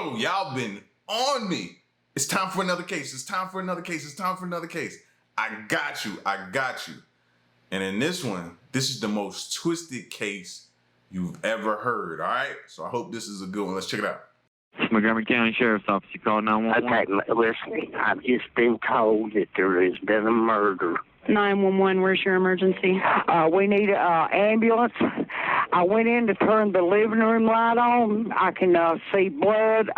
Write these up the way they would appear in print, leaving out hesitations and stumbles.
Yo, y'all been on me. It's time for another case. It's time for another case. It's time for another case. I got you. I got you. And in this one, this is the most twisted case you've ever heard, all right? So I hope this is a good one. Let's check it out. Montgomery County Sheriff's Office. You called 911? Okay, listen, I've just been told that there has been a murder. 911, where's your emergency? We need an ambulance. I went in to turn the living room light on. I can see blood.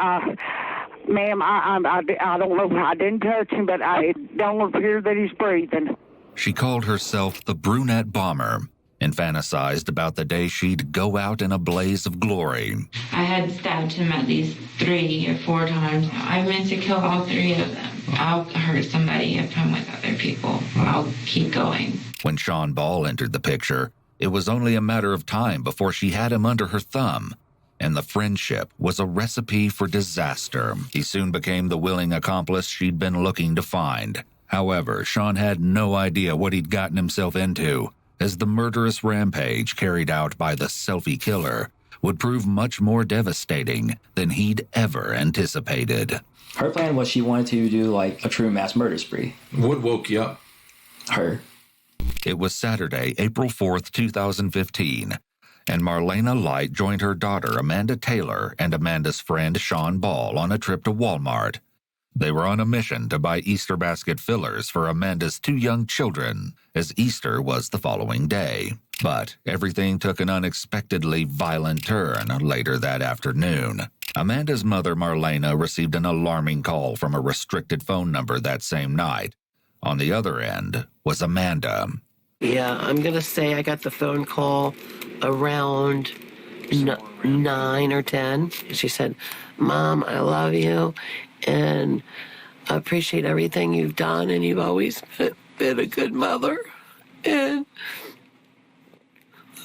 Ma'am, I don't know. I didn't touch him, but it don't appear that he's breathing. She called herself the Brunette Bomber and fantasized about the day she'd go out in a blaze of glory. I had stabbed him at least 3 or 4 times. I meant to kill all 3 of them. I'll hurt somebody if I'm with other people. I'll keep going. When Sean Ball entered the picture, it was only a matter of time before she had him under her thumb, and the friendship was a recipe for disaster. He soon became the willing accomplice she'd been looking to find. However, Sean had no idea what he'd gotten himself into, as the murderous rampage carried out by the selfie killer would prove much more devastating than he'd ever anticipated. Her plan was she wanted to do like a true mass murder spree. What woke you up? Her. It was Saturday, April 4th, 2015, and Marlena Light joined her daughter Amanda Taylor and Amanda's friend Sean Ball on a trip to Walmart. They were on a mission to buy Easter basket fillers for Amanda's 2 young children, as Easter was the following day. But everything took an unexpectedly violent turn later that afternoon. Amanda's mother, Marlena, received an alarming call from a restricted phone number that same night. On the other end was Amanda. Yeah, I'm going to say I got the phone call around 9 or 10. She said, "Mom, I love you, and I appreciate everything you've done, and you've always been a good mother. And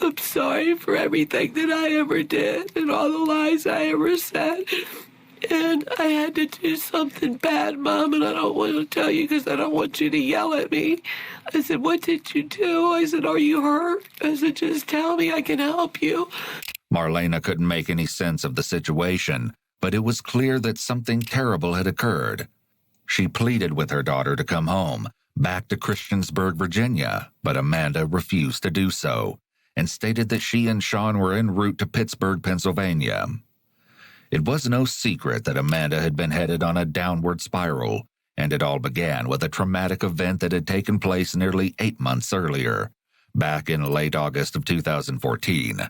I'm sorry for everything that I ever did and all the lies I ever said. And I had to do something bad, Mom, and I don't want to tell you because I don't want you to yell at me." I said, "What did you do?" I said, "Are you hurt?" I said, "Just tell me, I can help you." Marlena couldn't make any sense of the situation, but it was clear that something terrible had occurred. She pleaded with her daughter to come home, back to Christiansburg, Virginia, but Amanda refused to do so, and stated that she and Sean were en route to Pittsburgh, Pennsylvania. It was no secret that Amanda had been headed on a downward spiral, and it all began with a traumatic event that had taken place nearly 8 months earlier, back in late August of 2014.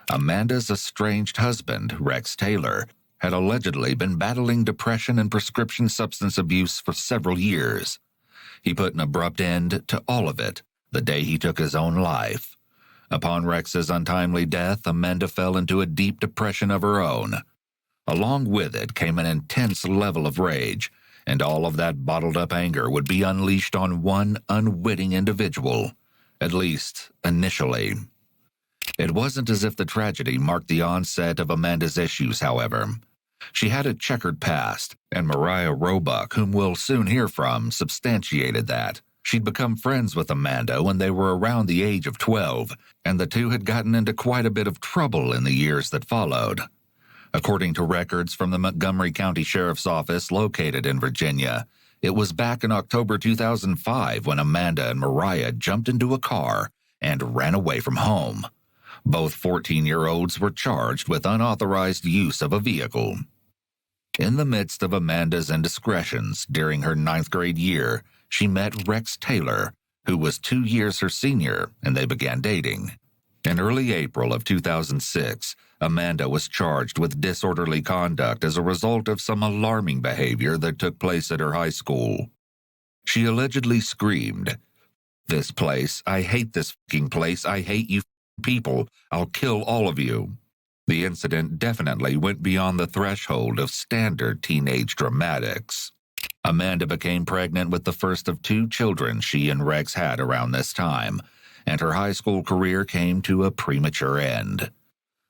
Amanda's estranged husband, Rex Taylor, had allegedly been battling depression and prescription substance abuse for several years. He put an abrupt end to all of it the day he took his own life. Upon Rex's untimely death, Amanda fell into a deep depression of her own. Along with it came an intense level of rage, and all of that bottled-up anger would be unleashed on one unwitting individual, at least initially. It wasn't as if the tragedy marked the onset of Amanda's issues, however. She had a checkered past, and Mariah Roebuck, whom we'll soon hear from, substantiated that. She'd become friends with Amanda when they were around the age of 12, and the two had gotten into quite a bit of trouble in the years that followed. According to records from the Montgomery County Sheriff's Office located in Virginia, it was back in October 2005 when Amanda and Mariah jumped into a car and ran away from home. Both 14-year-olds were charged with unauthorized use of a vehicle. In the midst of Amanda's indiscretions during her 9th grade year, she met Rex Taylor, who was 2 years her senior, and they began dating. In early April of 2006, Amanda was charged with disorderly conduct as a result of some alarming behavior that took place at her high school. She allegedly screamed, "This place, I hate this fucking place, I hate you people, I'll kill all of you." The incident definitely went beyond the threshold of standard teenage dramatics. Amanda became pregnant with the first of 2 children she and Rex had around this time, and her high school career came to a premature end.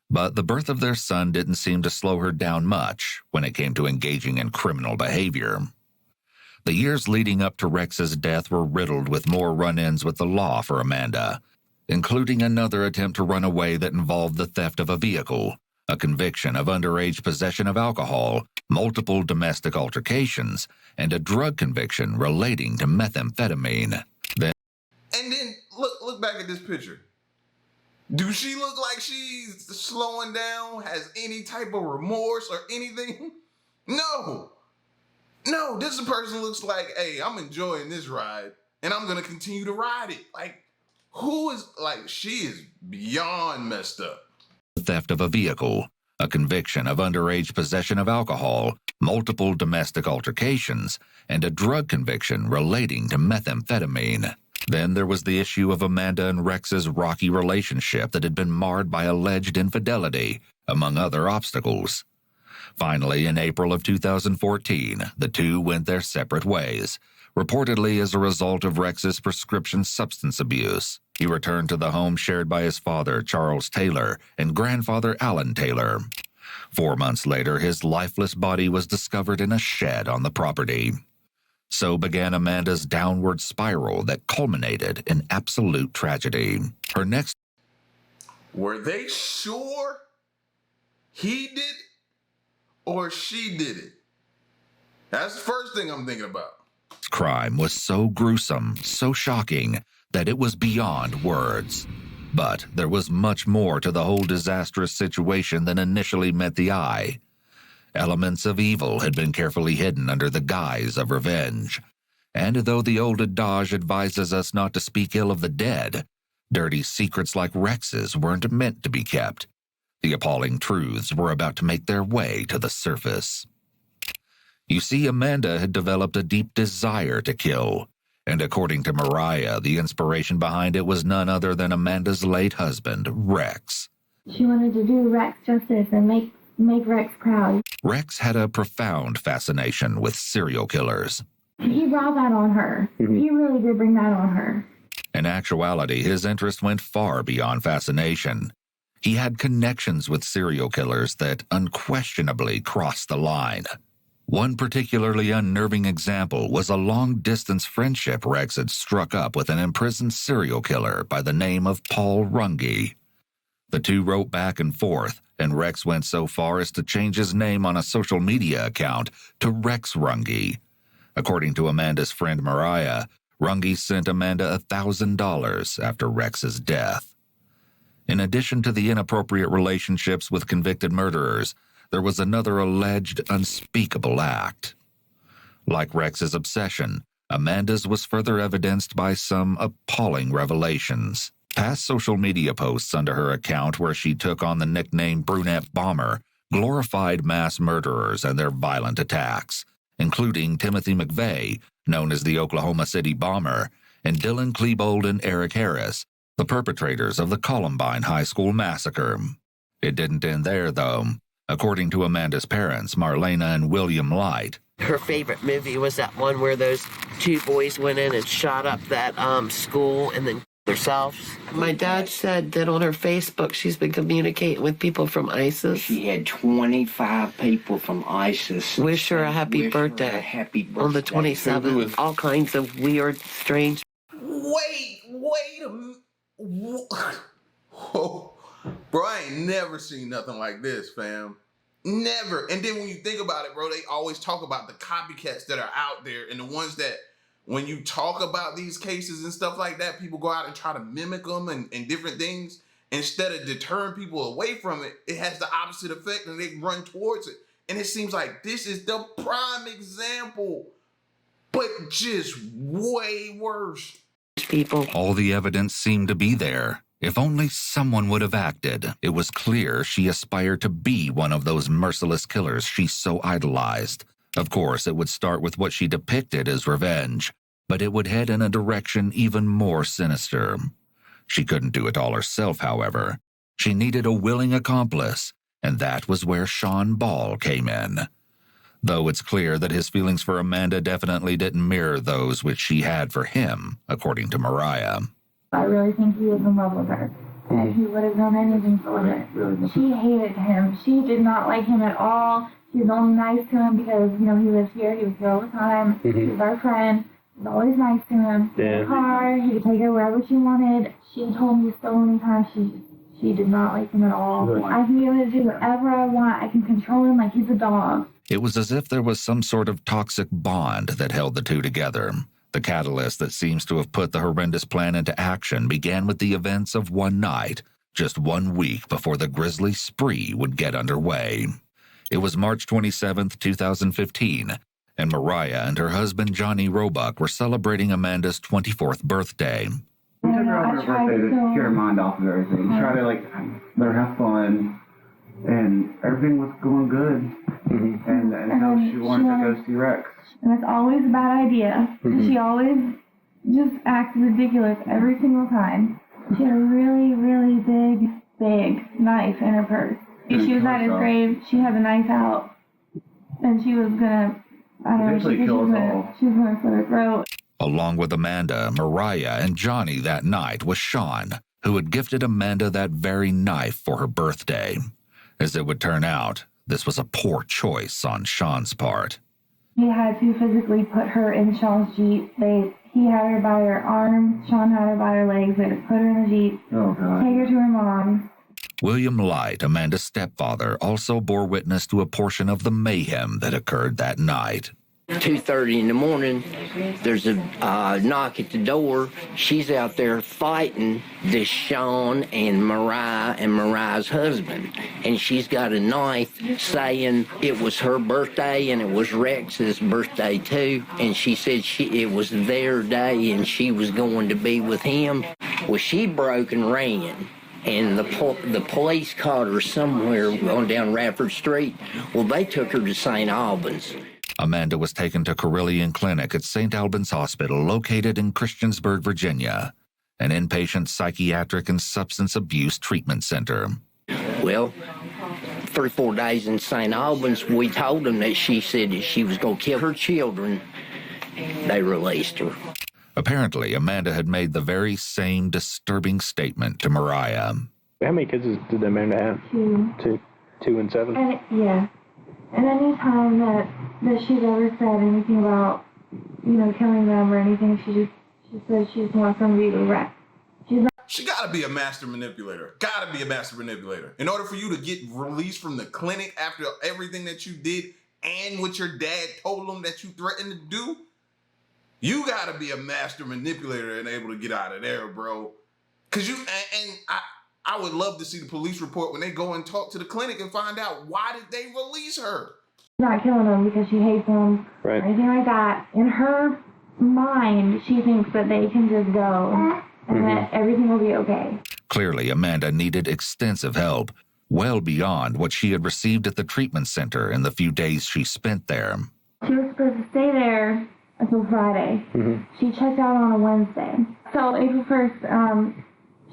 But the birth of their son didn't seem to slow her down much when it came to engaging in criminal behavior. The years leading up to Rex's death were riddled with more run-ins with the law for Amanda, including another attempt to run away that involved the theft of a vehicle, a conviction of underage possession of alcohol, multiple domestic altercations, and a drug conviction relating to methamphetamine. And then look back at this picture. Do she look like she's slowing down, has any type of remorse or anything? No. No, this person looks like, hey, I'm enjoying this ride and I'm going to continue to ride it. Like, who is, like, she is beyond messed up. Theft of a vehicle, a conviction of underage possession of alcohol, multiple domestic altercations, and a drug conviction relating to methamphetamine. Then there was the issue of Amanda and Rex's rocky relationship that had been marred by alleged infidelity, among other obstacles. Finally, in April of 2014, the two went their separate ways, reportedly as a result of Rex's prescription substance abuse. He returned to the home shared by his father, Charles Taylor, and grandfather, Alan Taylor. 4 months later, his lifeless body was discovered in a shed on the property. So began Amanda's downward spiral that culminated in absolute tragedy. Her next... Were they sure he did it or she did it? That's the first thing I'm thinking about. crime was so gruesome, so shocking, that it was beyond words. But there was much more to the whole disastrous situation than initially met the eye. Elements of evil had been carefully hidden under the guise of revenge. And though the old adage advises us not to speak ill of the dead, dirty secrets like Rex's weren't meant to be kept. The appalling truths were about to make their way to the surface. You see, Amanda had developed a deep desire to kill, and according to Mariah, the inspiration behind it was none other than Amanda's late husband, Rex. She wanted to do Rex justice and make Rex proud. Rex had a profound fascination with serial killers. He brought that on her. He really did bring that on her. In actuality, his interest went far beyond fascination. He had connections with serial killers that unquestionably crossed the line. One particularly unnerving example was a long-distance friendship Rex had struck up with an imprisoned serial killer by the name of Paul Runge. The two wrote back and forth, and Rex went so far as to change his name on a social media account to Rex Runge. According to Amanda's friend Mariah, Runge sent Amanda $1,000 after Rex's death. In addition to the inappropriate relationships with convicted murderers, there was another alleged unspeakable act. Like Rex's obsession, Amanda's was further evidenced by some appalling revelations. Past social media posts under her account where she took on the nickname Brunette Bomber glorified mass murderers and their violent attacks, including Timothy McVeigh, known as the Oklahoma City Bomber, and Dylan Klebold and Eric Harris, the perpetrators of the Columbine High School massacre. It didn't end there, though. According to Amanda's parents, Marlena and William Light, her favorite movie was that one where those two boys went in and shot up that school and then themselves. My dad said that on her Facebook she's been communicating with people from ISIS. She had 25 people from ISIS. Wish her a happy birthday. On the 27th. All kinds of weird, strange. Wait a minute. Whoa. Bro, I ain't never seen nothing like this, fam. Never. And then when you think about it, bro, they always talk about the copycats that are out there and the ones that, when you talk about these cases and stuff like that, people go out and try to mimic them and different things. Instead of deterring people away from it, it has the opposite effect and they run towards it. And it seems like this is the prime example, but just way worse. People. All the evidence seemed to be there. If only someone would have acted. It was clear she aspired to be one of those merciless killers she so idolized. Of course, it would start with what she depicted as revenge, but it would head in a direction even more sinister. She couldn't do it all herself, however. She needed a willing accomplice, and that was where Sean Ball came in. Though it's clear that his feelings for Amanda definitely didn't mirror those which she had for him, according to Mariah. I really think he was in love with her. And he would have done anything for her. She hated him. She did not like him at all. She was only nice to him because, he lives here. He was here all the time. He was our friend. He was always nice to him. In the car, he could take her wherever she wanted. She had told me so many times she did not like him at all. I can be able to do whatever I want. I can control him like he's a dog. It was as if there was some sort of toxic bond that held the two together. The catalyst that seems to have put the horrendous plan into action began with the events of one night, just 1 week before the grisly spree would get underway. It was March 27, 2015, and Mariah and her husband Johnny Roebuck were celebrating Amanda's 24th birthday. We took her out on her birthday to get her mind off of everything. Try to let her have fun, and everything was going good. And until she wanted to go see Rex. And it's always a bad idea. She always just acts ridiculous every single time. She had a really, really big knife in her purse. She was at his grave, she had the knife out, and she was gonna, I don't know, she was gonna slit her throat. Along with Amanda, Mariah, and Johnny that night was Sean, who had gifted Amanda that very knife for her birthday. As it would turn out, this was a poor choice on Sean's part. He had to physically put her in Sean's Jeep. He had her by her arms, Sean had her by her legs. They had to put her in the Jeep, take her to her mom. William Light, Amanda's stepfather, also bore witness to a portion of the mayhem that occurred that night. 2:30 in the morning, there's a knock at the door. She's out there fighting this Sean and Mariah's husband. And she's got a knife saying it was her birthday and it was Rex's birthday too. And she said it was their day and she was going to be with him. Well, she broke and ran. And the police caught her somewhere on down Radford Street. Well, they took her to St. Albans. Amanda was taken to Carillion Clinic at St. Albans Hospital, located in Christiansburg, Virginia, an inpatient psychiatric and substance abuse treatment center. Well, 3 or 4 days in St. Albans, we told them that she said that she was going to kill her children. They released her. Apparently, Amanda had made the very same disturbing statement to Mariah. How many kids did Amanda have? 2. 2 and 7? Yeah. And any time that she's ever said anything about, killing them or anything, she says she just wants them to be wrecked. She gotta be a master manipulator. Gotta be a master manipulator. In order for you to get released from the clinic after everything that you did and what your dad told them that you threatened to do, you gotta be a master manipulator and able to get out of there, bro. Cause I would love to see the police report when they go and talk to the clinic and find out why did they release her. Not killing them because she hates them or anything like that. In her mind, she thinks that they can just go and that everything will be okay. Clearly, Amanda needed extensive help, well beyond what she had received at the treatment center in the few days she spent there. She was supposed to stay there until Friday. She checked out on a Wednesday. So April 1st,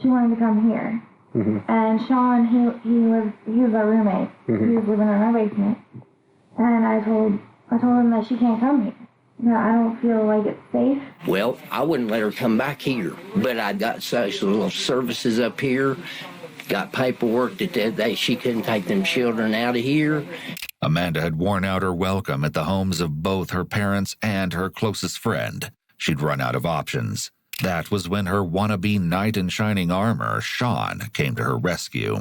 she wanted to come here. And Sean, he was our roommate. He was living in our basement. And I told him that she can't come here. No, I don't feel like it's safe. Well, I wouldn't let her come back here. But I got social services up here, got paperwork that she couldn't take them children out of here. Amanda had worn out her welcome at the homes of both her parents and her closest friend. She'd run out of options. That was when her wannabe knight in shining armor, Sean, came to her rescue.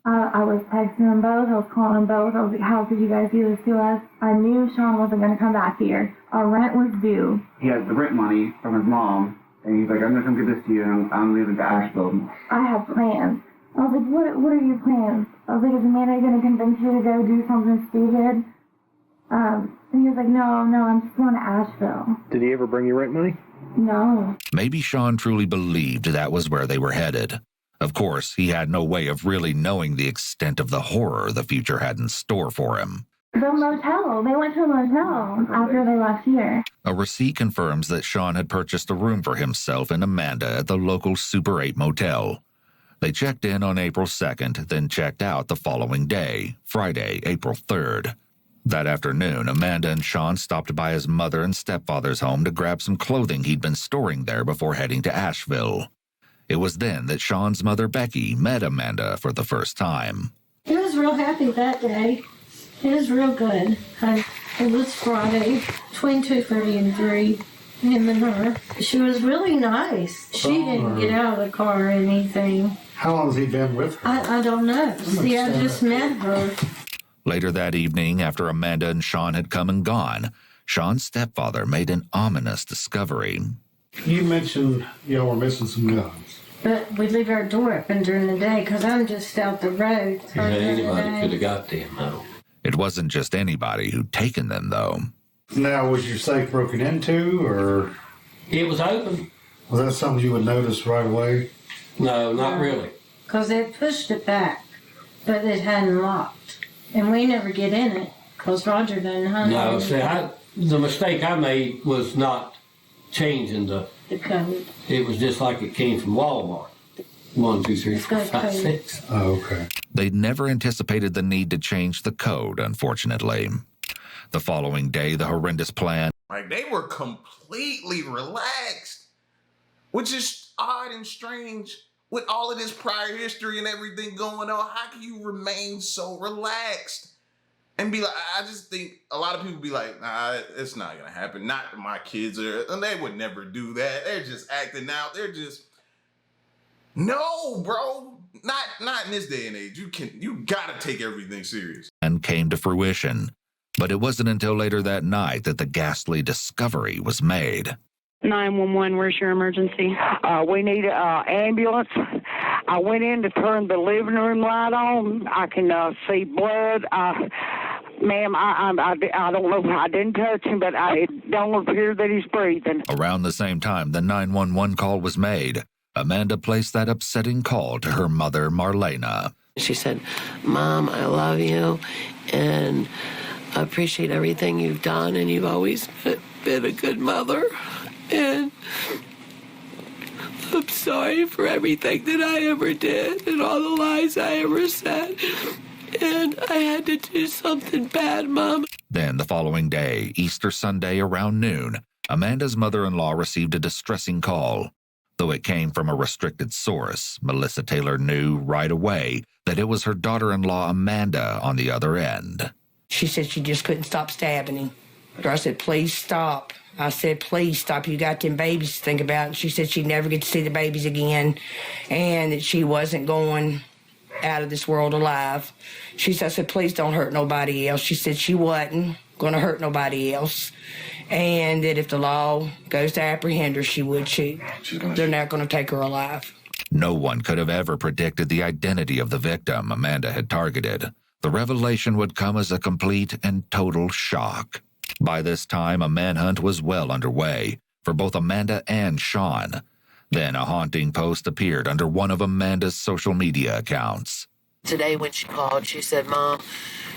I was texting them both. I was calling them both. I was like, how could you guys do this to us? I knew Sean wasn't going to come back here. Our rent was due. He has the rent money from his mom, and he's like, I'm going to come get this to you, and I'm leaving to Asheville. I have plans. I was like, what are your plans? I was like, is Amanda going to convince you to go do something stupid? And he was like, no, I'm just going to Asheville. Did he ever bring you rent money? No. Maybe Sean truly believed that was where they were headed. Of course, he had no way of really knowing the extent of the horror the future had in store for him. The motel. They went to a motel after they left here. A receipt confirms that Sean had purchased a room for himself and Amanda at the local Super 8 motel. They checked in on April 2nd, then checked out the following day, Friday, April 3rd. That afternoon, Amanda and Sean stopped by his mother and stepfather's home to grab some clothing he'd been storing there before heading to Asheville. It was then that Sean's mother, Becky, met Amanda for the first time. He was real happy that day. It was real good. It was Friday, between 2:30 and 3, him and her. She was really nice. She didn't get out of the car or anything. How long has he been with her? I don't know. See, I just met her. Later that evening, after Amanda and Sean had come and gone, Sean's stepfather made an ominous discovery. You mentioned y'all were missing some guns. But we leave our door open during the day because I'm just out the road. Yeah, anybody could have got them, though. It wasn't just anybody who'd taken them, though. Now, was your safe broken into, or? It was open. Was that something you would notice right away? No, not really. Because they pushed it back, but it hadn't locked. And we never get in it because Roger doesn't hunt. No, see, the mistake I made was not changing the code. It was just like it came from Walmart. 1, 2, 3, 4, 5, 6. Oh, okay. They'd never anticipated the need to change the code, unfortunately. The following day, the horrendous plan... Like, they were completely relaxed, which is odd and strange. With all of this prior history and everything going on, how can you remain so relaxed? And be like, I just think a lot of people be like, nah, it's not gonna happen. Not my kids are, and they would never do that. They're just acting out. They're just, no, bro, not in this day and age. You gotta take everything serious. And came to fruition. But it wasn't until later that night that the ghastly discovery was made. 911, where's your emergency? We need an ambulance. I went in to turn the living room light on. I can see blood. Ma'am, I don't know. I didn't touch him, but it don't appear that he's breathing. Around the same time the 911 call was made, Amanda placed that upsetting call to her mother, Marlena. She said, Mom, I love you, and I appreciate everything you've done, and you've always been a good mother. And I'm sorry for everything that I ever did and all the lies I ever said. And I had to do something bad, Mom. Then the following day, Easter Sunday around noon, Amanda's mother-in-law received a distressing call. Though it came from a restricted source, Melissa Taylor knew right away that it was her daughter-in-law Amanda on the other end. She said she just couldn't stop stabbing him. I said, please stop. I said, please stop. You got them babies to think about. And she said she'd never get to see the babies again and that she wasn't going out of this world alive. I said, please don't hurt nobody else. She said she wasn't going to hurt nobody else and that if the law goes to apprehend her, she would shoot. They're not going to take her alive. No one could have ever predicted the identity of the victim Amanda had targeted. The revelation would come as a complete and total shock. By this time, a manhunt was well underway for both Amanda and Sean. Then a haunting post appeared under one of Amanda's social media accounts. Today when she called, she said, Mom,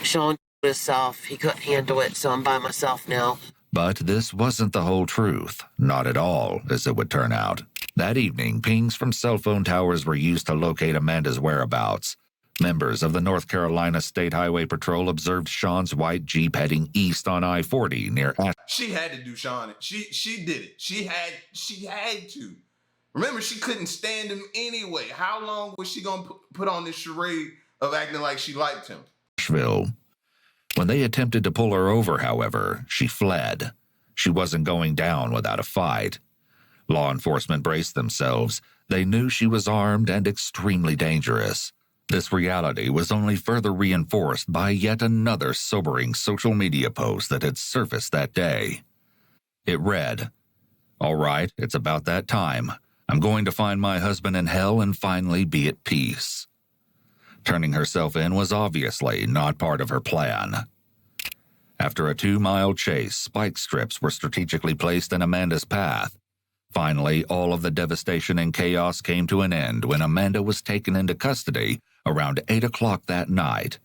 Sean was off. He couldn't handle it, so I'm by myself now. But this wasn't the whole truth. Not at all, as it would turn out. That evening, pings from cell phone towers were used to locate Amanda's whereabouts. Members of the North Carolina State Highway Patrol observed Sean's white Jeep heading east on I-40 near... She had to do Sean. She did it. She had to. Remember, she couldn't stand him anyway. How long was she going to put on this charade of acting like she liked him? Nashville. When they attempted to pull her over, however, she fled. She wasn't going down without a fight. Law enforcement braced themselves. They knew she was armed and extremely dangerous. This reality was only further reinforced by yet another sobering social media post that had surfaced that day. It read, "All right, it's about that time. I'm going to find my husband in hell and finally be at peace." Turning herself in was obviously not part of her plan. After a 2-mile chase, spike strips were strategically placed in Amanda's path. Finally, all of the devastation and chaos came to an end when Amanda was taken into custody around 8 o'clock that night,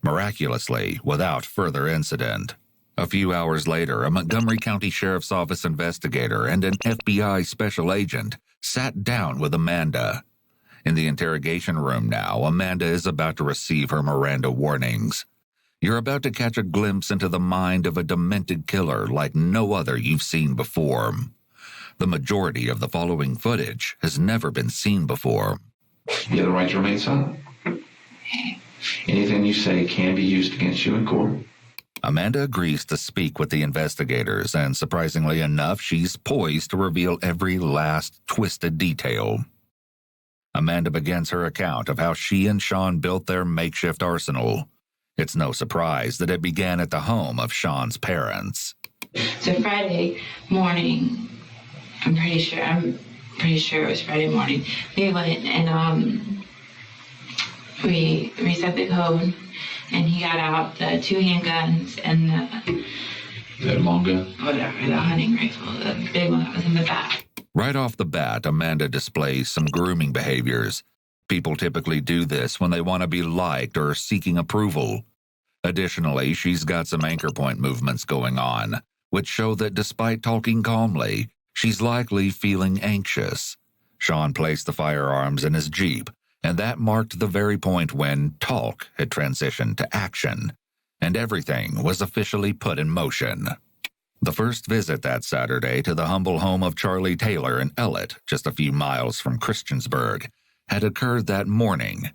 miraculously without further incident. A few hours later, a Montgomery County Sheriff's Office investigator and an FBI special agent sat down with Amanda. In the interrogation room now, Amanda is about to receive her Miranda warnings. You're about to catch a glimpse into the mind of a demented killer like no other you've seen before. The majority of the following footage has never been seen before. You have the right to remain silent. Anything you say can be used against you in court. Amanda agrees to speak with the investigators, and surprisingly enough, she's poised to reveal every last twisted detail. Amanda begins her account of how she and Sean built their makeshift arsenal. It's no surprise that it began at the home of Sean's parents. So Friday morning, I'm pretty sure it was Friday morning, we went and we reset the code, and he got out the 2 handguns and That long gun? whatever, the hunting rifle, the big one that was in the back. Right off the bat, Amanda displays some grooming behaviors. People typically do this when they want to be liked or seeking approval. Additionally, she's got some anchor point movements going on, which show that despite talking calmly, she's likely feeling anxious. Sean placed the firearms in his Jeep, and that marked the very point when talk had transitioned to action, and everything was officially put in motion. The first visit that Saturday to the humble home of Charlie Taylor in Ellett, just a few miles from Christiansburg, had occurred that morning.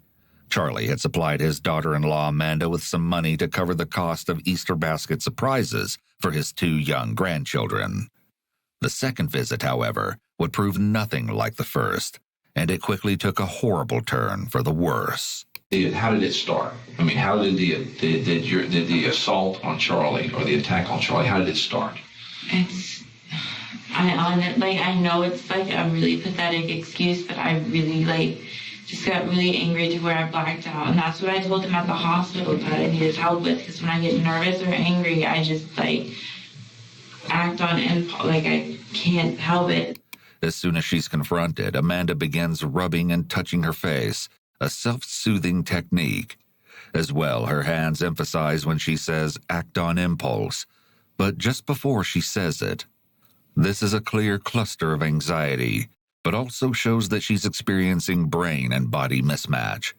Charlie had supplied his daughter-in-law Amanda with some money to cover the cost of Easter basket surprises for his 2 young grandchildren. The second visit, however, would prove nothing like the first, and it quickly took a horrible turn for the worse. How did it start? I mean, how did the assault on Charlie or the attack on Charlie, how did it start? I know it's like a really pathetic excuse, but I really just got really angry to where I blacked out. And that's what I told him at the hospital that I needed help with, because when I get nervous or angry, I just act on impulse, I can't help it. As soon as she's confronted, Amanda begins rubbing and touching her face, a self-soothing technique. As well, her hands emphasize when she says act on impulse, but just before she says it. This is a clear cluster of anxiety, but also shows that she's experiencing brain and body mismatch,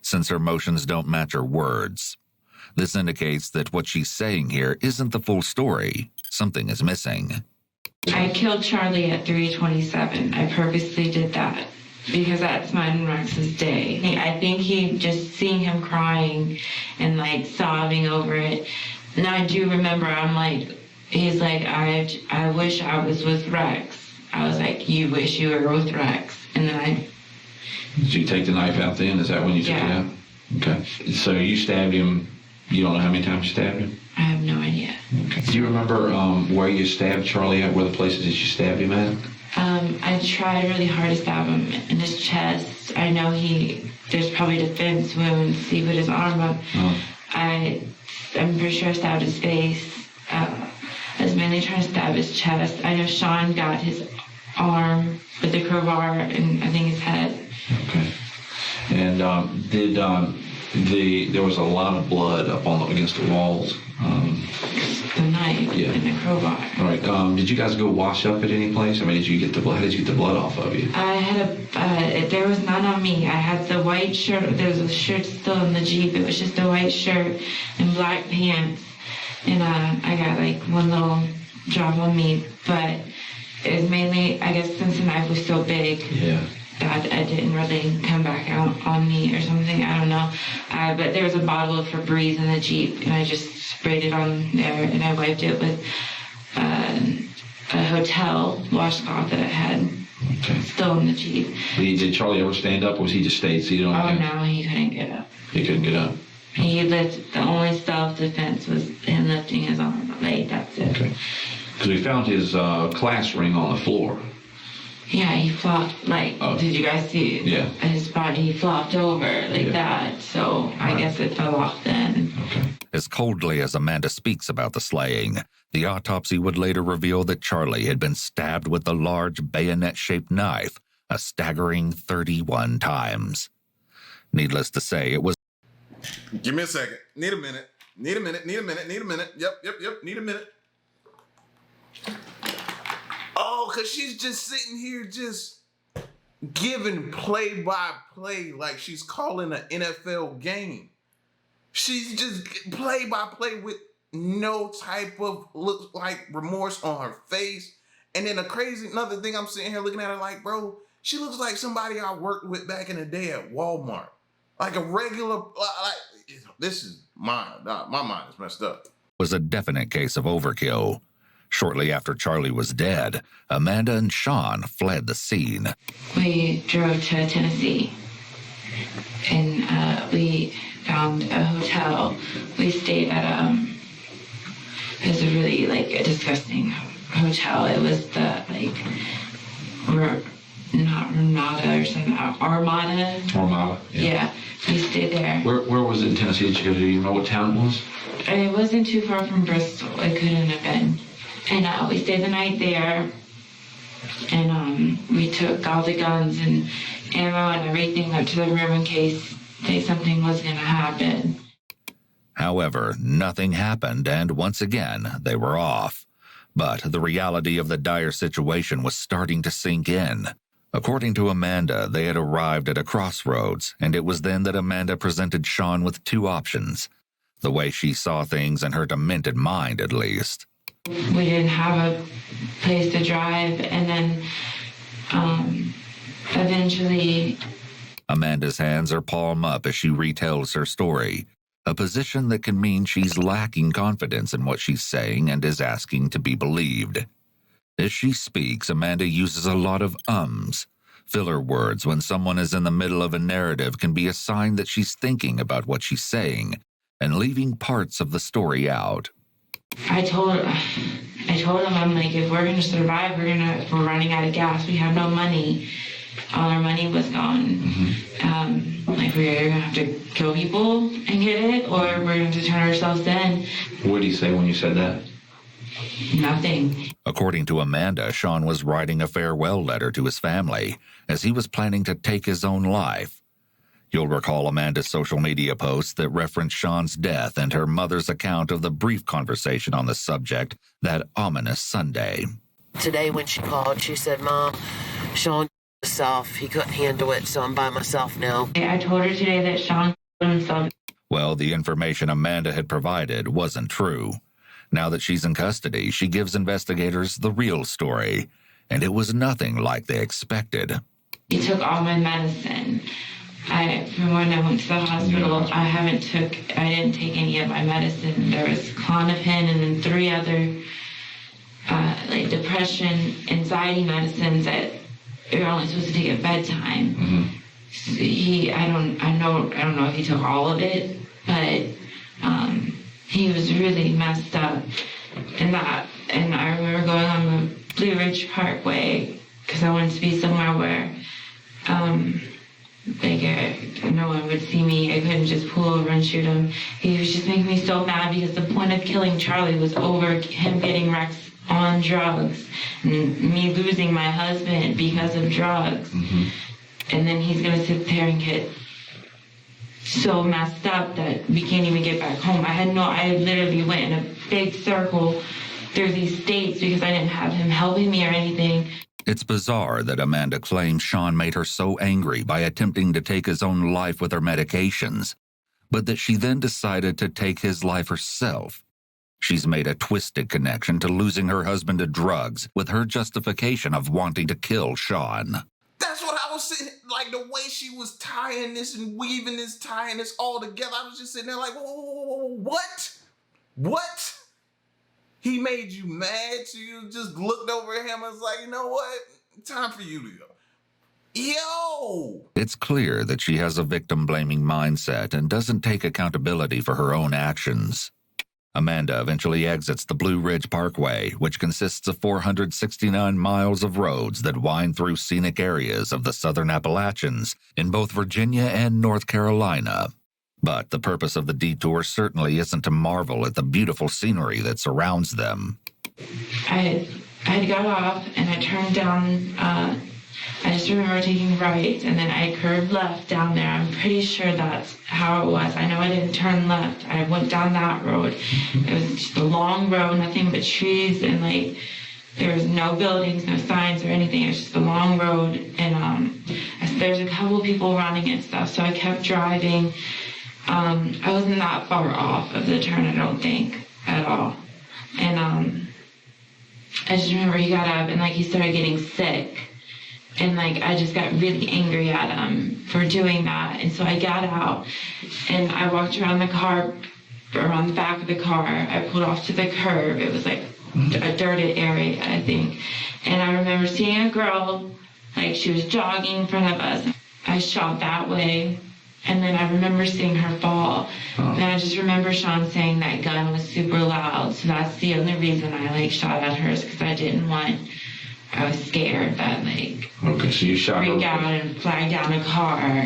since her motions don't match her words. This indicates that what she's saying here isn't the full story. Something is missing. I killed Charlie at 3:27. I purposely did that because that's mine and Rex's day. I think he, just seeing him crying and sobbing over it. And I do remember, he's like, I wish I was with Rex. I was like, you wish you were with Rex. And then Did you take the knife out then? Is that when you took it out? Okay. So you stabbed him, you don't know how many times you stabbed him? I have no idea. Okay. Do you remember where you stabbed Charlie at, where the places that you stabbed him at? I tried really hard to stab him in his chest. I know there's probably defense wounds. He put his arm up. Oh. I'm pretty sure I stabbed his face. I was mainly trying to stab his chest. I know Sean got his arm with the crowbar and I think his head. Okay. And there was a lot of blood up against the walls. The knife and the crowbar. All right. Did you guys go wash up at any place? I mean, did you get the blood? How did you get the blood off of you? I had there was none on me. I had the white shirt. There was a shirt still in the Jeep. It was just a white shirt and black pants. And I got one little drop on me. But it was mainly, I guess, since the knife was so big. Yeah. That it didn't really come back out on me or something. I don't know. But there was a bottle of Febreze in the Jeep, and I just sprayed it on there, and I wiped it with a hotel washcloth that I had still in the Jeep. Did Charlie ever stand up, or was he just stayed seated on him? Oh, no, he couldn't get up. He couldn't get up? The only self-defense was him lifting his arm. That's it. Okay. Because we found his class ring on the floor. Yeah, he flopped, did you guys see Yeah. his body? He flopped over that, so I guess it fell off then. Okay. As coldly as Amanda speaks about the slaying, the autopsy would later reveal that Charlie had been stabbed with a large bayonet-shaped knife a staggering 31 times. Needless to say, it was... Give me a second. Need a minute. Yep, need a minute. Oh, because she's just sitting here just giving play-by-play like she's calling an NFL game. She's just play-by-play with no type of remorse on her face. And then another thing, I'm sitting here looking at her bro, she looks like somebody I worked with back in the day at Walmart. Like a regular, this is mine. My mind is messed up. Was a definite case of overkill. Shortly after Charlie was dead, Amanda and Sean fled the scene. We drove to Tennessee, and we found a hotel. We stayed at it was a really a disgusting hotel. It was the not Ramada or something, Armada. Armada. Yeah, we stayed there. Where was it in Tennessee that you go to? Do you know what town it was? It wasn't too far from Bristol. It couldn't have been. And we stayed the night there. And we took all the guns and ammo and everything up to the room in case something was going to happen. However, nothing happened, and once again, they were off. But the reality of the dire situation was starting to sink in. According to Amanda, they had arrived at a crossroads, and it was then that Amanda presented Sean with two options. The way she saw things in her demented mind, at least. We didn't have a place to drive, and then eventually... Amanda's hands are palm up as she retells her story, a position that can mean she's lacking confidence in what she's saying and is asking to be believed. As she speaks, Amanda uses a lot of ums. Filler words when someone is in the middle of a narrative can be a sign that she's thinking about what she's saying and leaving parts of the story out. I told him, I'm like, if we're going to survive, if we're running out of gas, we have no money. All our money was gone. Mm-hmm. We're going to have to kill people and get it, or we're going to turn ourselves in. What did he say when you said that? Nothing. According to Amanda, Sean was writing a farewell letter to his family as he was planning to take his own life. You'll recall Amanda's social media posts that referenced Sean's death and her mother's account of the brief conversation on the subject that ominous Sunday. Today when she called, she said, Mom, Sean himself, he couldn't handle it, so I'm by myself now. I told her today that Sean himself. Well, the information Amanda had provided wasn't true. Now that she's in custody, she gives investigators the real story, and it was nothing like they expected. He took all my medicine. From when I went to the hospital, I didn't take any of my medicine. There was Klonopin and then 3 other depression, anxiety medicines that you're only supposed to take at bedtime. Mm-hmm. I don't know if he took all of it, but he was really messed up. And I remember going on the Blue Ridge Parkway because I wanted to be somewhere where no one would see me. I couldn't just pull over and shoot him. He was just making me so mad because the point of killing Charlie was over him getting Rex on drugs and me losing my husband because of drugs. Mm-hmm. And then he's going to sit there and get so messed up that we can't even get back home. I literally went in a big circle through these states because I didn't have him helping me or anything. It's bizarre that Amanda claims Sean made her so angry by attempting to take his own life with her medications, but that she then decided to take his life herself. She's made a twisted connection to losing her husband to drugs with her justification of wanting to kill Sean. That's what I was sitting, the way she was tying this and weaving this, tying this all together. I was just sitting there whoa, what? What? He made you mad, so you just looked over at him and was like, you know what? Time for you to go. Yo! It's clear that she has a victim-blaming mindset and doesn't take accountability for her own actions. Amanda eventually exits the Blue Ridge Parkway, which consists of 469 miles of roads that wind through scenic areas of the Southern Appalachians in both Virginia and North Carolina. But the purpose of the detour certainly isn't to marvel at the beautiful scenery that surrounds them. I had got off and I turned down, I just remember taking right and then I curved left down there. I'm pretty sure that's how it was. I know I didn't turn left. I went down that road. It was just a long road, nothing but trees and there was no buildings, no signs or anything. It was just a long road and there's a couple people running and stuff. So I kept driving. I wasn't that far off of the turn, I don't think, at all. And I just remember he got up and he started getting sick. And I just got really angry at him for doing that. And so I got out and I walked around the car, around the back of the car. I pulled off to the curb. It was a dirted area, I think. And I remember seeing a girl, she was jogging in front of us. I shot that way. And then I remember seeing her fall. And I just remember Sean saying that gun was super loud. So that's the only reason I like shot at her, is because I was scared that like Okay, so you shot freak her. out and flag down a car or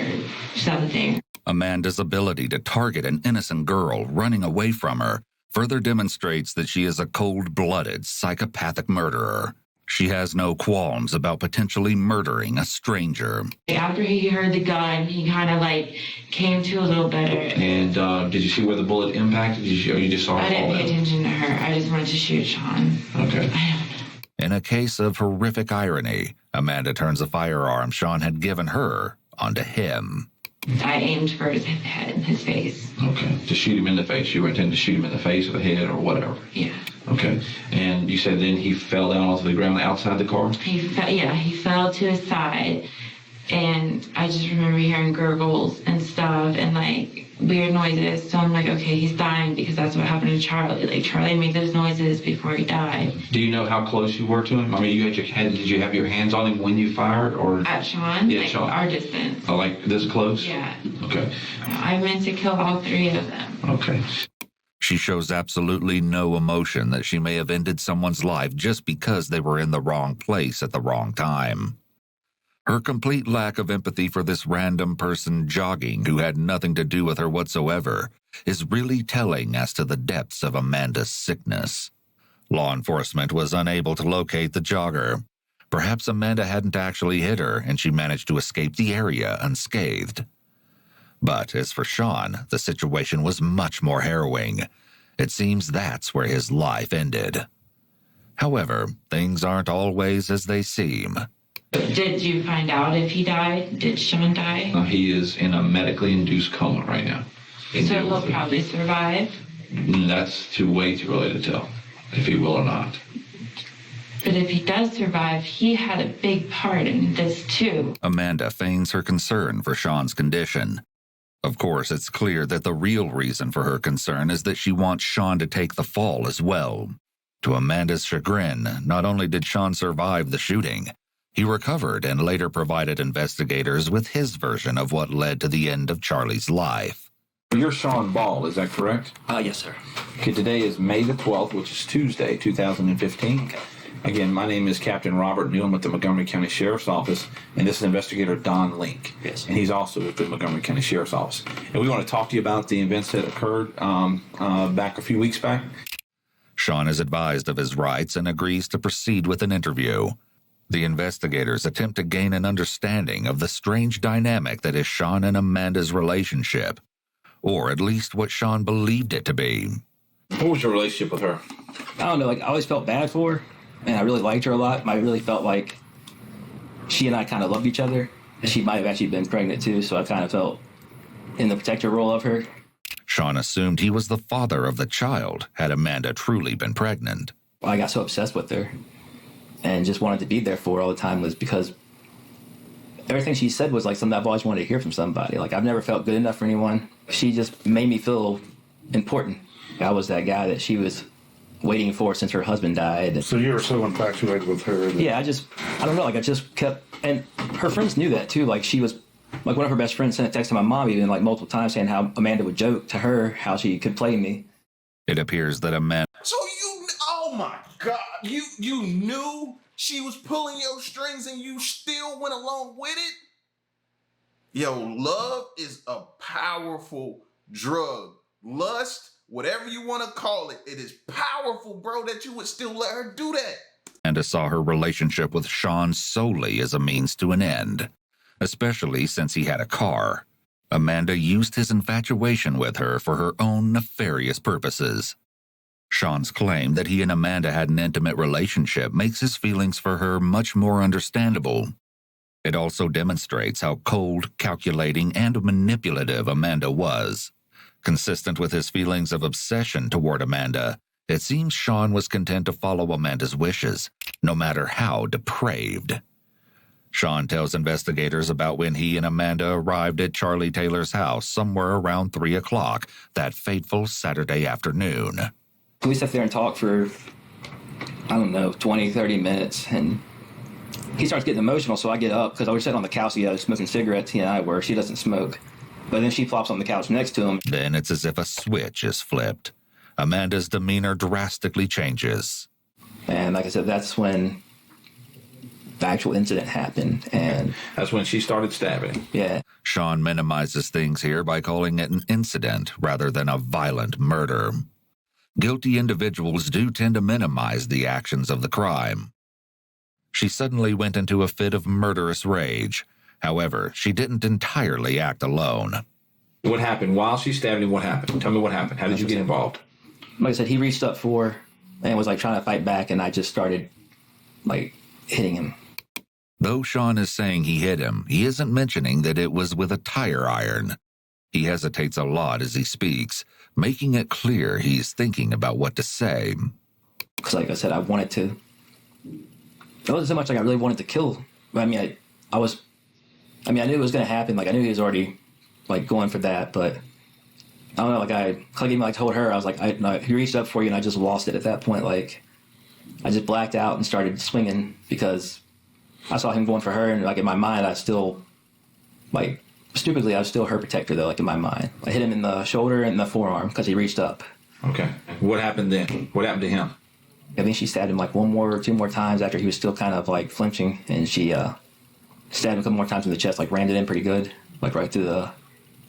something. Amanda's ability to target an innocent girl running away from her further demonstrates that she is a cold-blooded, psychopathic murderer. She has no qualms about potentially murdering a stranger. After he heard the gun, he kind of like came to a little better. And did you see where the bullet impacted? Or you just saw her I didn't fall pay down? attention to her. I just wanted to shoot Sean. Okay. In a case of horrific irony, Amanda turns a firearm Sean had given her onto him. I aimed for his head and his face. Okay, to shoot him in the face. You were intending to shoot him in the face or the head or whatever. Yeah. Okay, and you said then he fell down onto the ground outside the car? He fell to his side, and I just remember hearing gurgles and stuff and like weird noises. So I'm like, okay, he's dying, because that's what happened to Charlie. Like Charlie made those noises before he died. Do you know how close you were to him? I mean, did you have your hands on him when you fired, or At Sean? Yeah, like Sean. Our distance. Oh, like this close? Yeah. Okay. I meant to kill all three of them. Okay. She shows absolutely no emotion that she may have ended someone's life just because they were in the wrong place at the wrong time. Her complete lack of empathy for this random person jogging who had nothing to do with her whatsoever is really telling as to the depths of Amanda's sickness. Law enforcement was unable to locate the jogger. Perhaps Amanda hadn't actually hit her and she managed to escape the area unscathed. But as for Sean, the situation was much more harrowing. It seems that's where his life ended. However, things aren't always as they seem. Did you find out if he died? Did Sean die? He is in a medically induced coma right now. So he'll probably survive. That's way too early to tell if he will or not. But if he does survive, he had a big part in this too. Amanda feigns her concern for Sean's condition. Of course, it's clear that the real reason for her concern is that she wants Sean to take the fall as well. To Amanda's chagrin, not only did Sean survive the shooting, he recovered and later provided investigators with his version of what led to the end of Charlie's life. You're Sean Ball, is that correct? Yes, sir. Okay, today is May the 12th, which is Tuesday, 2015. Again, my name is Captain Robert Newland with the Montgomery County Sheriff's Office, and this is Investigator Don Link. Yes. And he's also with the Montgomery County Sheriff's Office. And we want to talk to you about the events that occurred back a few weeks back. Sean is advised of his rights and agrees to proceed with an interview. The investigators attempt to gain an understanding of the strange dynamic that is Sean and Amanda's relationship, or at least what Sean believed it to be. What was your relationship with her? I don't know, like I always felt bad for her, and I really liked her a lot. I really felt like she and I kind of loved each other. She might have actually been pregnant too, so I kind of felt in the protector role of her. Sean assumed he was the father of the child, had Amanda truly been pregnant. I got so obsessed with her and just wanted to be there for her all the time was because everything she said was like something I've always wanted to hear from somebody. Like I've never felt good enough for anyone. She just made me feel important. I was that guy that she was waiting for since her husband died. So you were so infatuated with her? Yeah, I don't know, like I just kept, and her friends knew that too. Like she was, like one of her best friends sent a text to my mom even like multiple times saying how Amanda would joke to her, how she could play me. It appears that Amanda... So oh my God, you knew she was pulling your strings and you still went along with it? Yo, love is a powerful drug. Lust, whatever you want to call it, it is powerful, bro, that you would still let her do that. Amanda saw her relationship with Sean solely as a means to an end, especially since he had a car. Amanda used his infatuation with her for her own nefarious purposes. Sean's claim that he and Amanda had an intimate relationship makes his feelings for her much more understandable. It also demonstrates how cold, calculating, and manipulative Amanda was. Consistent with his feelings of obsession toward Amanda, it seems Sean was content to follow Amanda's wishes, no matter how depraved. Sean tells investigators about when he and Amanda arrived at Charlie Taylor's house somewhere around 3 o'clock that fateful Saturday afternoon. We sat there and talked for, 20, 30 minutes, and he starts getting emotional, so I get up, because I was sitting on the couch together smoking cigarettes, he and I were. She doesn't smoke. But then she flops on the couch next to him. Then it's as if a switch is flipped. Amanda's demeanor drastically changes. And like I said, that's when the actual incident happened. And that's when she started stabbing. Yeah. Sean minimizes things here by calling it an incident rather than a violent murder. Guilty individuals do tend to minimize the actions of the crime. She suddenly went into a fit of murderous rage. However, she didn't entirely act alone. What happened? While she stabbed him, what happened? Tell me what happened. How did you get involved? Like I said, he reached up for her and was like trying to fight back, and I just started like hitting him. Though Sean is saying he hit him, he isn't mentioning that it was with a tire iron. He hesitates a lot as he speaks, making it clear he's thinking about what to say. Because like I said, I wanted to. It wasn't so much like I really wanted to kill. I mean, I knew it was going to happen. Like, I knew he was already, like, going for that. But, I don't know, like, I even, like, told her, I was like, he reached up for you, and I just lost it at that point. Like, I just blacked out and started swinging because I saw him going for her. And, like, in my mind, I still, like, stupidly, I was still her protector, though, like, in my mind. I hit him in the shoulder and the forearm because he reached up. Okay. What happened then? What happened to him? I think she stabbed him, like, 1 or 2 more times after he was still kind of, like, flinching. And she, stabbed him a couple more times in the chest, like rammed it in pretty good, like right through the,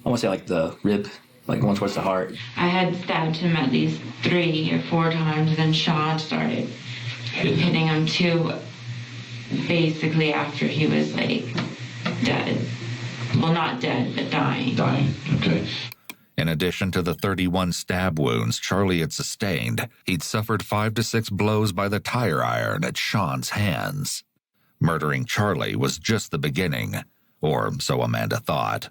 I want to say like the rib, like going towards the heart. I had stabbed him at least 3 or 4 times, and then Sean started hitting him too, basically after he was like dead. Well, not dead, but dying. Dying, okay. In addition to the 31 stab wounds Charlie had sustained, he'd suffered 5 to 6 blows by the tire iron at Sean's hands. Murdering Charlie was just the beginning, or so Amanda thought.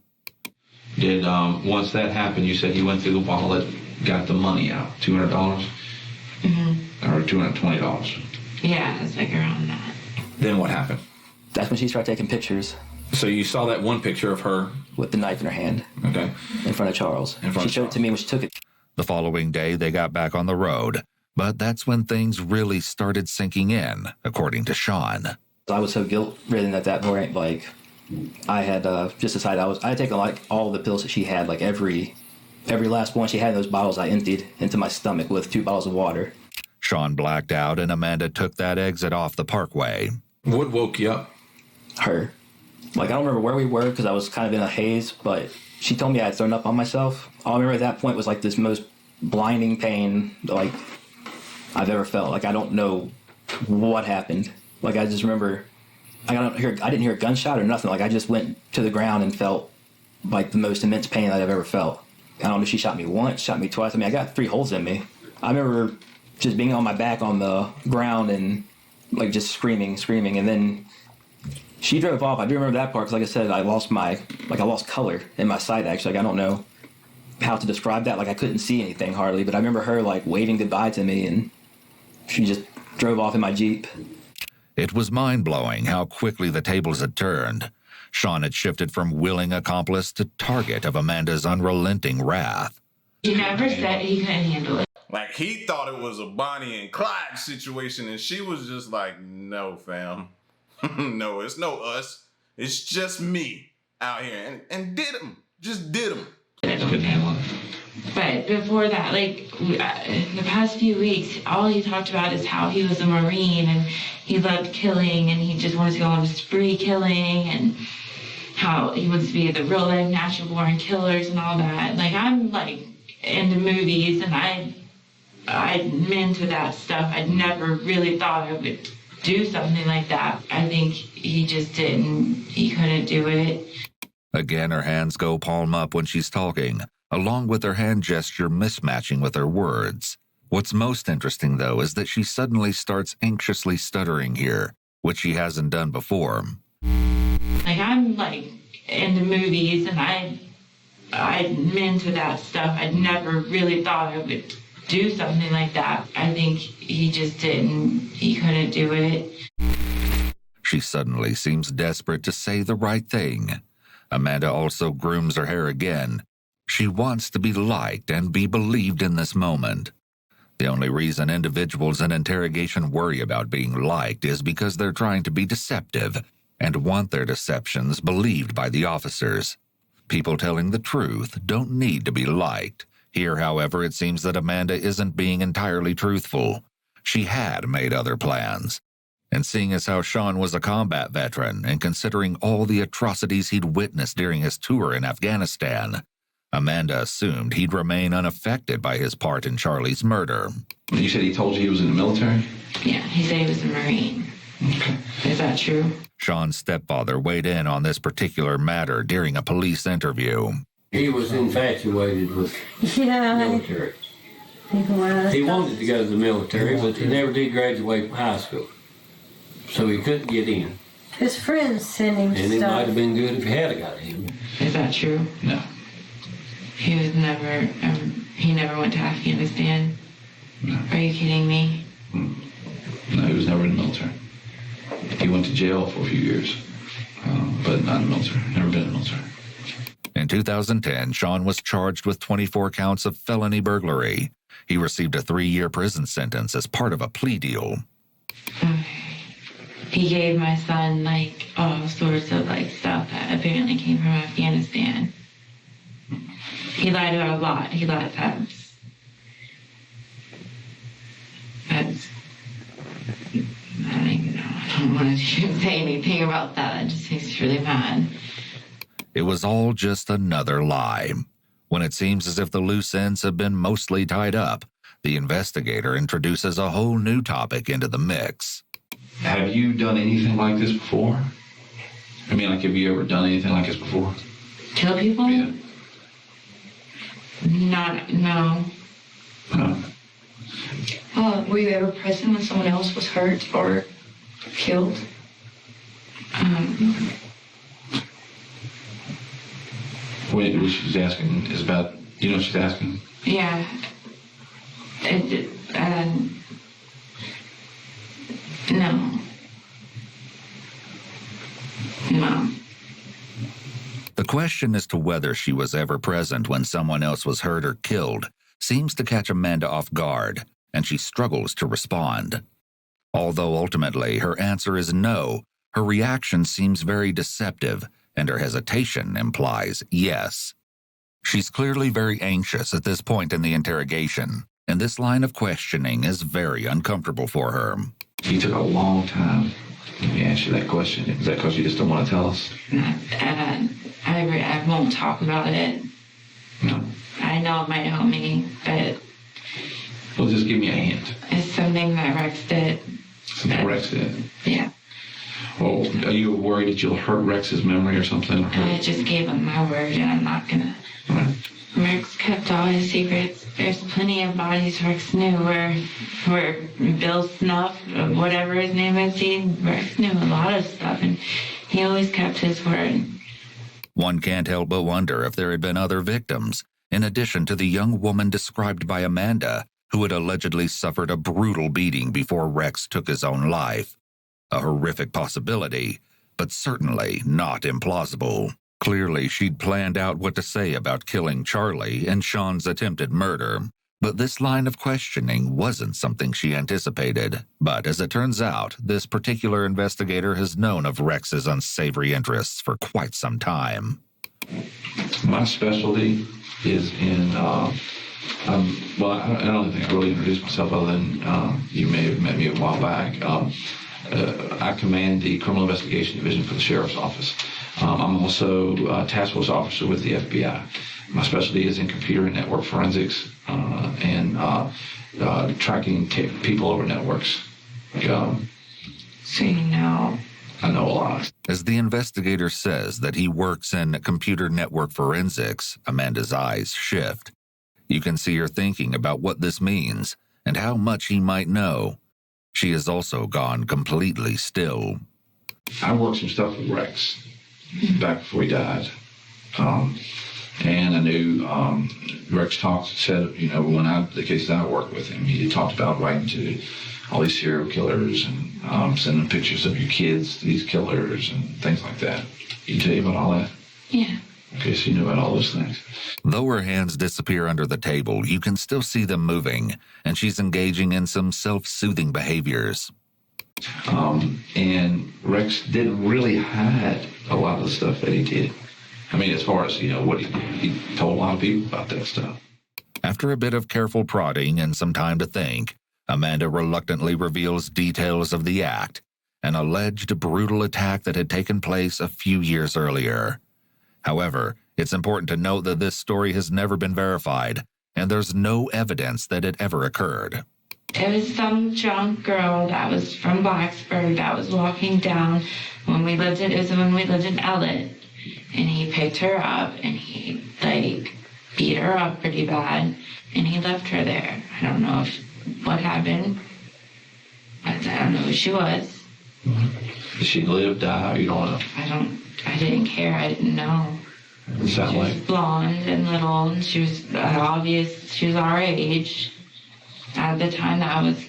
Did, once that happened, you said he went through the wallet, got the money out, $200? Mm-hmm. Or $220? Yeah, it's like around that. Then what happened? That's when she started taking pictures. So you saw that one picture of her? With the knife in her hand. Okay. In front of Charles. She showed it to me when she took it. The following day, they got back on the road, but that's when things really started sinking in, according to Sean. I was so guilt-ridden at that point, like, I had just decided I had taken, like, all the pills that she had, like, every last one she had in those bottles I emptied into my stomach with 2 bottles of water. Sean blacked out, and Amanda took that exit off the parkway. What woke you up? Her. Like, I don't remember where we were because I was kind of in a haze, but she told me I had thrown up on myself. All I remember at that point was, like, this most blinding pain, like, I've ever felt. Like, I don't know what happened. Like, I just remember, I didn't hear a gunshot or nothing. Like, I just went to the ground and felt, like, the most immense pain that I've ever felt. I don't know if she shot me once, shot me twice. I mean, I got 3 holes in me. I remember just being on my back on the ground and, like, just screaming. And then she drove off. I do remember that part because, like I said, I lost color in my sight, actually. Like, I don't know how to describe that. Like, I couldn't see anything hardly. But I remember her, like, waving goodbye to me, and she just drove off in my Jeep. It was mind-blowing how quickly the tables had turned. Sean had shifted from willing accomplice to target of Amanda's unrelenting wrath. He never said he couldn't handle it. Like, he thought it was a Bonnie and Clyde situation, and she was just like, no, fam. No, it's no us. It's just me out here. And did him. Just did him. Couldn't handle it. But before that, like, the past few weeks, all he talked about is how he was a Marine and he loved killing and he just wanted to go on a spree killing and how he wants to be the real life natural born killers and all that. Like, I'm, like, into movies and I'm into that stuff. I never really thought I would do something like that. I think he just didn't. He couldn't do it. Again, her hands go palm up when she's talking, along with her hand gesture mismatching with her words. What's most interesting, though, is that she suddenly starts anxiously stuttering here, which she hasn't done before. Like, I'm, like, into movies, and I'm into that stuff. I never really thought I would do something like that. I think he just didn't. He couldn't do it. She suddenly seems desperate to say the right thing. Amanda also grooms her hair again. She wants to be liked and be believed in this moment. The only reason individuals in interrogation worry about being liked is because they're trying to be deceptive and want their deceptions believed by the officers. People telling the truth don't need to be liked. Here, however, it seems that Amanda isn't being entirely truthful. She had made other plans. And seeing as how Sean was a combat veteran and considering all the atrocities he'd witnessed during his tour in Afghanistan, Amanda assumed he'd remain unaffected by his part in Charlie's murder. You said he told you he was in the military? Yeah, he said he was a Marine. Okay. Is that true? Sean's stepfather weighed in on this particular matter during a police interview. He was infatuated with Yeah. military. He was. He wanted to go to the military, but he never did graduate from high school. So he couldn't get in. His friends sent him And it stuff. might have been good if he had got in. Is that true? No. He was never, he never went to Afghanistan? No. Are you kidding me? No, he was never in the military. He went to jail for a few years, but not in the military. Never been in the military. In 2010, Sean was charged with 24 counts of felony burglary. He received a 3-year prison sentence as part of a plea deal. He gave my son, like, all sorts of, like, stuff that apparently came from Afghanistan. He lied about a lot. He lied times. That's... I don't even know. I don't want to even say anything about that. It just makes me really mad. It was all just another lie. When it seems as if the loose ends have been mostly tied up, the investigator introduces a whole new topic into the mix. Have you done anything like this before? I mean, like, have you ever done anything like this before? Kill people? Yeah. No. Were you ever present when someone else was hurt or killed? What she's asking is about, you know what she's asking? Yeah. No. No. The question as to whether she was ever present when someone else was hurt or killed seems to catch Amanda off guard, and she struggles to respond. Although ultimately her answer is no, her reaction seems very deceptive, and her hesitation implies yes. She's clearly very anxious at this point in the interrogation, and this line of questioning is very uncomfortable for her. You took a long time to answer that question. Is that because you just don't want to tell us? I won't talk about it. No. I know it might help me, but... Well, just give me a hint. It's something that Rex did. Something Rex did? Yeah. Well, are you worried that you'll hurt Rex's memory or something? I just gave him my word, and I'm not gonna... Right. Rex kept all his secrets. There's plenty of bodies Rex knew where Bill Snuff, whatever his name is, Rex knew a lot of stuff, and he always kept his word. One can't help but wonder if there had been other victims, in addition to the young woman described by Amanda, who had allegedly suffered a brutal beating before Rex took his own life. A horrific possibility, but certainly not implausible. Clearly, she'd planned out what to say about killing Charlie and Sean's attempted murder, but this line of questioning wasn't something she anticipated. But as it turns out, this particular investigator has known of Rex's unsavory interests for quite some time. My specialty is in, well, I don't think I really introduced myself other than you may have met me a while back. I command the Criminal Investigation Division for the Sheriff's Office. I'm also a task force officer with the FBI. My specialty is in computer and network forensics and tracking people over networks. So you know. I know a lot. As the investigator says that he works in computer network forensics, Amanda's eyes shift. You can see her thinking about what this means and how much he might know. She has also gone completely still. I worked some stuff with Rex back before he died. And I knew Rex said, you know, the cases I worked with him, he talked about writing to all these serial killers and sending pictures of your kids to these killers and things like that. He tell you about all that? Yeah. Okay, so you knew about all those things. Though her hands disappear under the table, you can still see them moving, and she's engaging in some self-soothing behaviors. And Rex didn't really hide a lot of the stuff that he did. I mean, as far as, what he told a lot of people about that stuff. After a bit of careful prodding and some time to think, Amanda reluctantly reveals details of the act, an alleged brutal attack that had taken place a few years earlier. However, it's important to note that this story has never been verified, and there's no evidence that it ever occurred. It was some drunk girl that was from Blacksburg that was walking down when we lived in Ellet, and he picked her up and he beat her up pretty bad, and he left her there. I don't know what happened. I don't know who she was. Did she live, die? You don't know. I didn't care. I didn't know. She was blonde and little, and she was she was our age. At the time, that was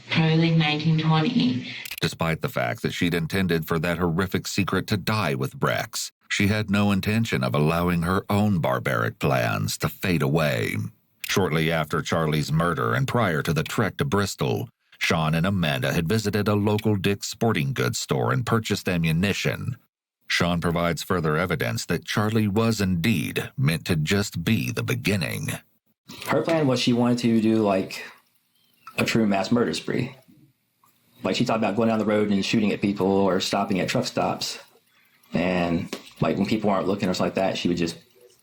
probably like 1920. Despite the fact that she'd intended for that horrific secret to die with Rex, she had no intention of allowing her own barbaric plans to fade away. Shortly after Charlie's murder and prior to the trek to Bristol, Sean and Amanda had visited a local Dick's Sporting Goods store and purchased ammunition. Sean provides further evidence that Charlie was indeed meant to just be the beginning. Her plan was she wanted to do like a true mass murder spree. Like she talked about going down the road and shooting at people or stopping at truck stops. And like when people aren't looking or something like that, she would just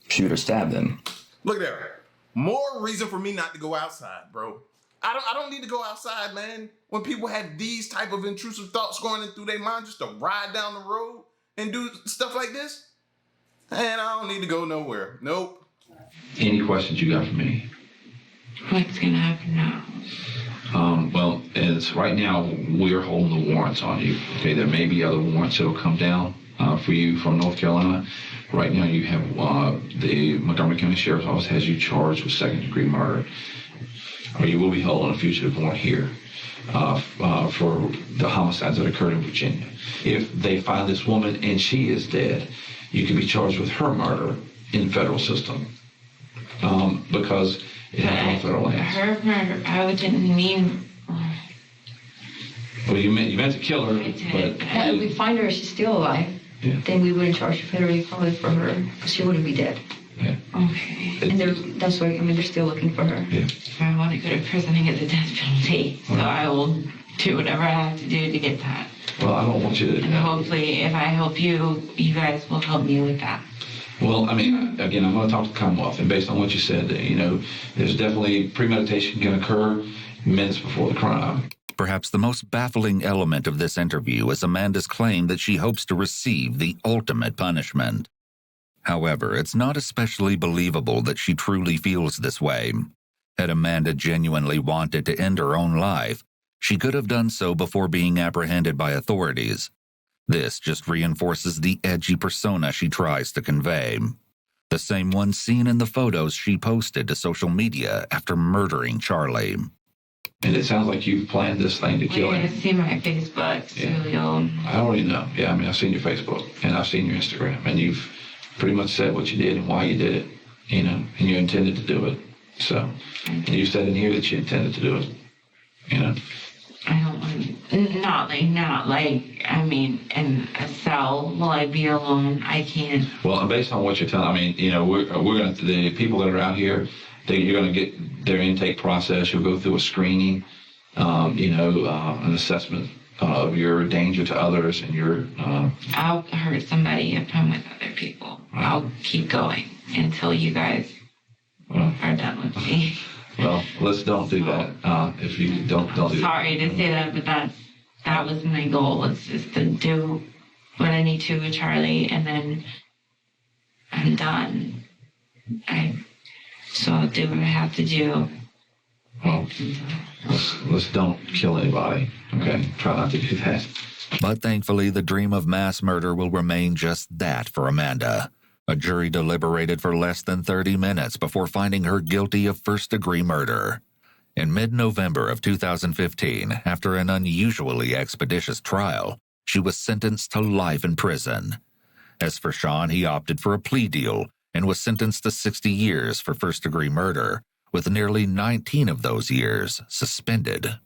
shoot or stab them. Look there. More reason for me not to go outside, bro. I don't need to go outside, man. When people have these type of intrusive thoughts going in through their mind just to ride down the road and do stuff like this, man, I don't need to go nowhere. Nope. Any questions you got for me? What's gonna happen now? Well, as right now, we're holding the warrants on you. Okay, there may be other warrants that'll come down for you from North Carolina. Right now, you have the Montgomery County Sheriff's Office has you charged with second-degree murder. Or you will be held on a fugitive warrant here for the homicides that occurred in Virginia. If they find this woman and she is dead, you can be charged with her murder in the federal system because it happened on federal land. Her murder, I didn't mean. Well, you meant to kill her, but If we find her, she's still alive. Yeah. Then we wouldn't charge you federally probably for her because she wouldn't be dead. Yeah. Okay. And that's why they're still looking for her. Yeah. If I want to go to prison and get the death penalty, so I will do whatever I have to do to get that. Well, I don't want you to. And hopefully, if I help you, you guys will help me with that. Well, I mean, again, I'm going to talk to the Commonwealth, and based on what you said, there's definitely premeditation can occur minutes before the crime. Perhaps the most baffling element of this interview is Amanda's claim that she hopes to receive the ultimate punishment. However, it's not especially believable that she truly feels this way. Had Amanda genuinely wanted to end her own life, she could have done so before being apprehended by authorities. This just reinforces the edgy persona she tries to convey. The same one seen in the photos she posted to social media after murdering Charlie. And it sounds like you've planned this thing to kill him. See my Facebook, so I already know. Yeah, I mean, I've seen your Facebook, and I've seen your Instagram, and you've pretty much said what you did and why you did it, and you intended to do it. So, and you said in here that you intended to do it, I don't want, not like, I mean, in a cell, will I be alone? I can't. Well, based on what you're telling, I mean, we're going to, the people that are out here, you're going to get their intake process. You'll go through a screening, an assessment of your danger to others and your... I'll hurt somebody if I'm with other people. I'll keep going until you guys are done with me. Well, let's don't do that. If you don't do that. Sorry to say that, but that was my goal, was just to do what I need to with Charlie, and then I'm done. So I'll do what I have to do. Well, let's don't kill anybody, okay? Try not to do that. But thankfully, the dream of mass murder will remain just that for Amanda. A jury deliberated for less than 30 minutes before finding her guilty of first-degree murder. In mid-November of 2015, after an unusually expeditious trial, she was sentenced to life in prison. As for Sean, he opted for a plea deal and was sentenced to 60 years for first-degree murder, with nearly 19 of those years suspended.